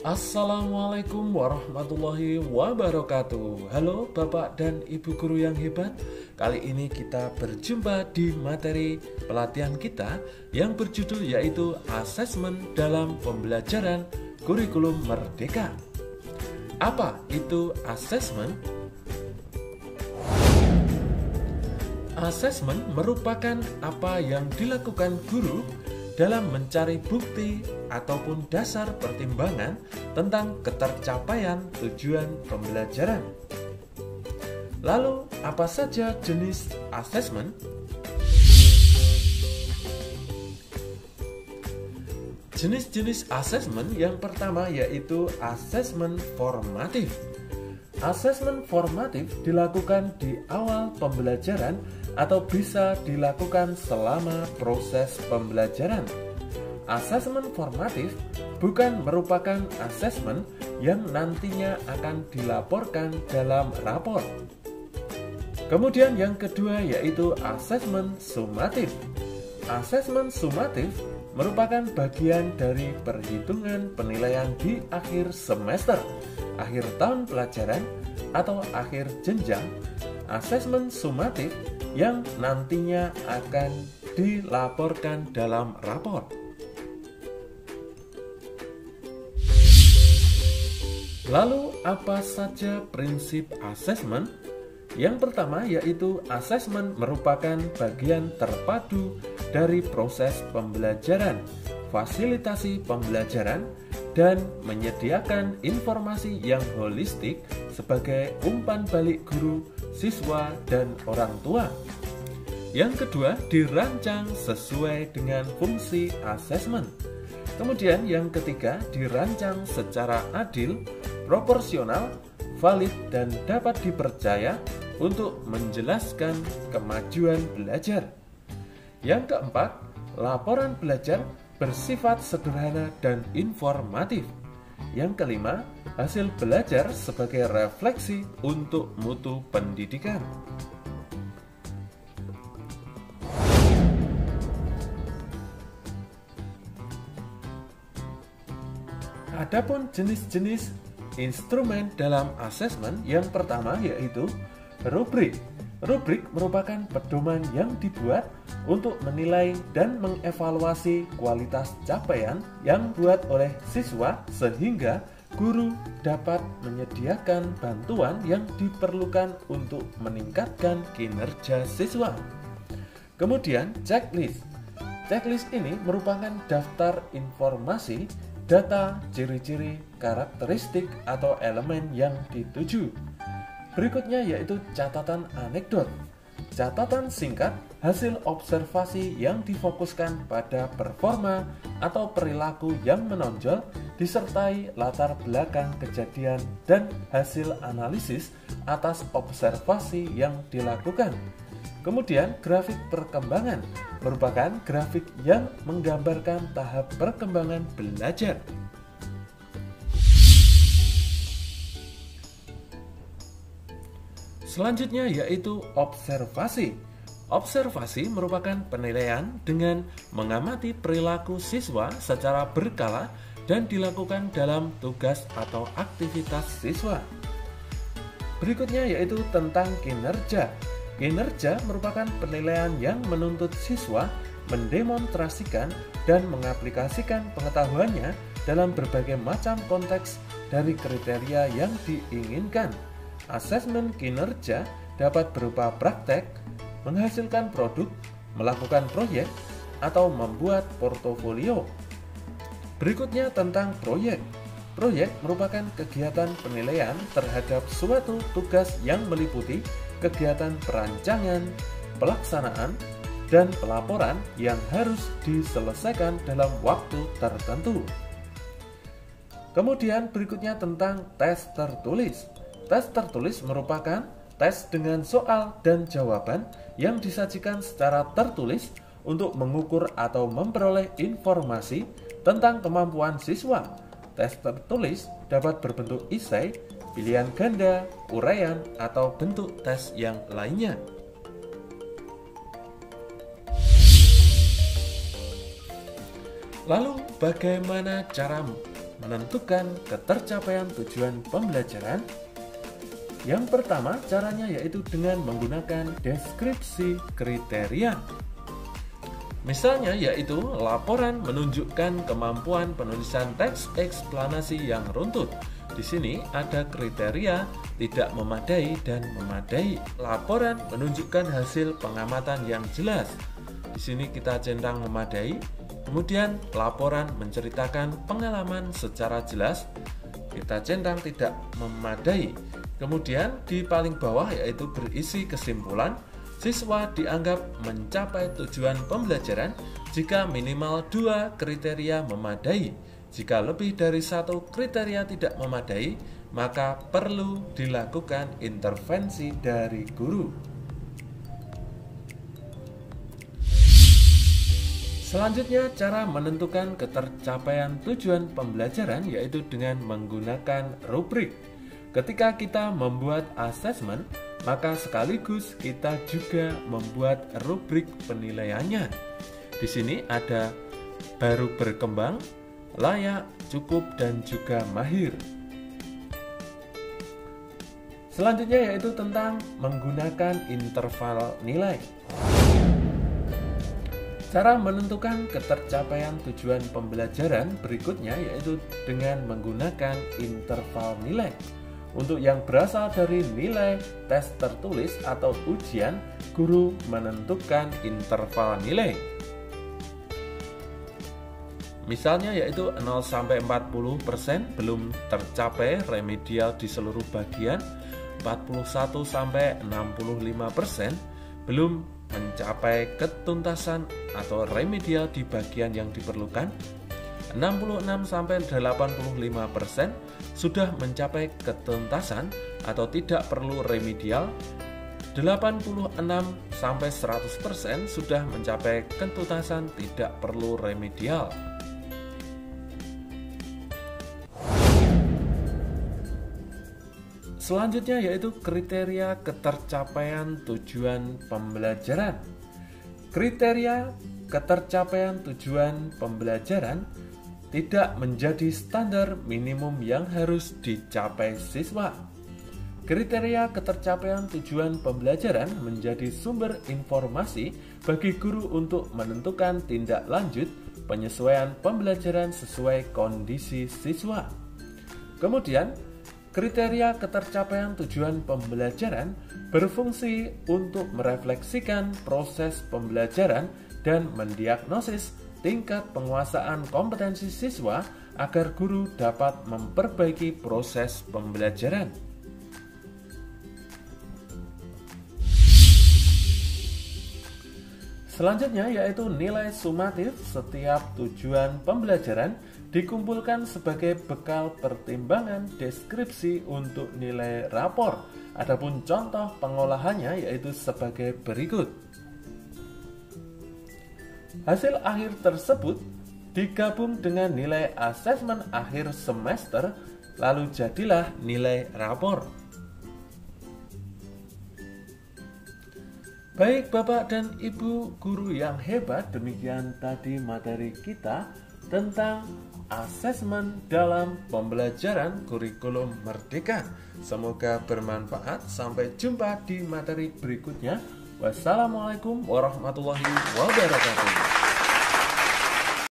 Assalamualaikum warahmatullahi wabarakatuh. Halo Bapak dan Ibu guru yang hebat. Kali ini kita berjumpa di materi pelatihan kita yang berjudul yaitu Asesmen dalam Pembelajaran Kurikulum Merdeka. Apa itu asesmen? Asesmen merupakan apa yang dilakukan guru dalam mencari bukti ataupun dasar pertimbangan tentang ketercapaian tujuan pembelajaran. Lalu, apa saja jenis asesmen? Jenis-jenis asesmen yang pertama yaitu asesmen formatif. Asesmen formatif dilakukan di awal pembelajaran atau bisa dilakukan selama proses pembelajaran. Asesmen formatif bukan merupakan asesmen yang nantinya akan dilaporkan dalam rapor. Kemudian yang kedua yaitu asesmen sumatif. Asesmen sumatif merupakan bagian dari perhitungan penilaian di akhir semester, akhir tahun pelajaran, atau akhir jenjang. Asesmen sumatif yang nantinya akan dilaporkan dalam rapor. Lalu apa saja prinsip asesmen? Yang pertama yaitu asesmen merupakan bagian terpadu dari proses pembelajaran, fasilitasi pembelajaran, dan menyediakan informasi yang holistik sebagai umpan balik guru, siswa, dan orang tua. Yang kedua, dirancang sesuai dengan fungsi asesmen. Kemudian yang ketiga, dirancang secara adil, proporsional, valid, dan dapat dipercaya untuk menjelaskan kemajuan belajar. Yang keempat, laporan belajar bersifat sederhana dan informatif. Yang kelima, hasil belajar sebagai refleksi untuk mutu pendidikan. Adapun jenis-jenis instrumen dalam asesmen, yang pertama yaitu rubrik. Rubrik merupakan pedoman yang dibuat untuk menilai dan mengevaluasi kualitas capaian yang dibuat oleh siswa sehingga guru dapat menyediakan bantuan yang diperlukan untuk meningkatkan kinerja siswa. Kemudian checklist. Checklist ini merupakan daftar informasi, data, ciri-ciri, karakteristik, atau elemen yang dituju. Berikutnya yaitu catatan anekdot. Catatan singkat hasil observasi yang difokuskan pada performa atau perilaku yang menonjol disertai latar belakang kejadian dan hasil analisis atas observasi yang dilakukan. Kemudian grafik perkembangan merupakan grafik yang menggambarkan tahap perkembangan belajar. Selanjutnya yaitu observasi. Observasi merupakan penilaian dengan mengamati perilaku siswa secara berkala dan dilakukan dalam tugas atau aktivitas siswa. Berikutnya yaitu tentang kinerja. Kinerja merupakan penilaian yang menuntut siswa mendemonstrasikan dan mengaplikasikan pengetahuannya dalam berbagai macam konteks dari kriteria yang diinginkan. Asesmen kinerja dapat berupa praktek, menghasilkan produk, melakukan proyek, atau membuat portofolio. Berikutnya tentang proyek. Proyek merupakan kegiatan penilaian terhadap suatu tugas yang meliputi kegiatan perancangan, pelaksanaan, dan pelaporan yang harus diselesaikan dalam waktu tertentu. Kemudian berikutnya tentang tes tertulis. Tes tertulis merupakan tes dengan soal dan jawaban yang disajikan secara tertulis untuk mengukur atau memperoleh informasi tentang kemampuan siswa. Tes tertulis dapat berbentuk esai, pilihan ganda, uraian, atau bentuk tes yang lainnya. Lalu bagaimana cara menentukan ketercapaian tujuan pembelajaran? Yang pertama caranya yaitu dengan menggunakan deskripsi kriteria. Misalnya yaitu laporan menunjukkan kemampuan penulisan teks eksplanasi yang runtut. Di sini ada kriteria tidak memadai dan memadai. Laporan menunjukkan hasil pengamatan yang jelas. Di sini kita centang memadai. Kemudian laporan menceritakan pengalaman secara jelas. Kita centang tidak memadai. Kemudian di paling bawah yaitu berisi kesimpulan. Siswa dianggap mencapai tujuan pembelajaran jika minimal 2 kriteria memadai. Jika lebih dari 1 kriteria tidak memadai, maka perlu dilakukan intervensi dari guru. Selanjutnya, cara menentukan ketercapaian tujuan pembelajaran yaitu dengan menggunakan rubrik. Ketika kita membuat asesmen, maka sekaligus kita juga membuat rubrik penilaiannya. Di sini ada baru berkembang, layak, cukup, dan juga mahir. Selanjutnya yaitu tentang menggunakan interval nilai. Cara menentukan ketercapaian tujuan pembelajaran berikutnya yaitu dengan menggunakan interval nilai. Untuk yang berasal dari nilai tes tertulis atau ujian, guru menentukan interval nilai. Misalnya yaitu 0-40% belum tercapai remedial di seluruh bagian, 41-65% belum mencapai ketuntasan atau remedial di bagian yang diperlukan, 66-85% sudah mencapai ketuntasan atau tidak perlu remedial, 86-100% sudah mencapai ketuntasan tidak perlu remedial. Selanjutnya yaitu kriteria ketercapaian tujuan pembelajaran. Kriteria ketercapaian tujuan pembelajaran tidak menjadi standar minimum yang harus dicapai siswa. Kriteria ketercapaian tujuan pembelajaran menjadi sumber informasi bagi guru untuk menentukan tindak lanjut penyesuaian pembelajaran sesuai kondisi siswa. Kemudian, kriteria ketercapaian tujuan pembelajaran berfungsi untuk merefleksikan proses pembelajaran dan mendiagnosis tingkat penguasaan kompetensi siswa agar guru dapat memperbaiki proses pembelajaran. Selanjutnya yaitu nilai sumatif setiap tujuan pembelajaran dikumpulkan sebagai bekal pertimbangan deskripsi untuk nilai rapor. Adapun contoh pengolahannya yaitu sebagai berikut. Hasil akhir tersebut digabung dengan nilai asesmen akhir semester, lalu jadilah nilai rapor. Baik Bapak dan Ibu guru yang hebat, demikian tadi materi kita tentang asesmen dalam pembelajaran kurikulum Merdeka. Semoga bermanfaat. Sampai jumpa di materi berikutnya. Wassalamualaikum warahmatullahi wabarakatuh.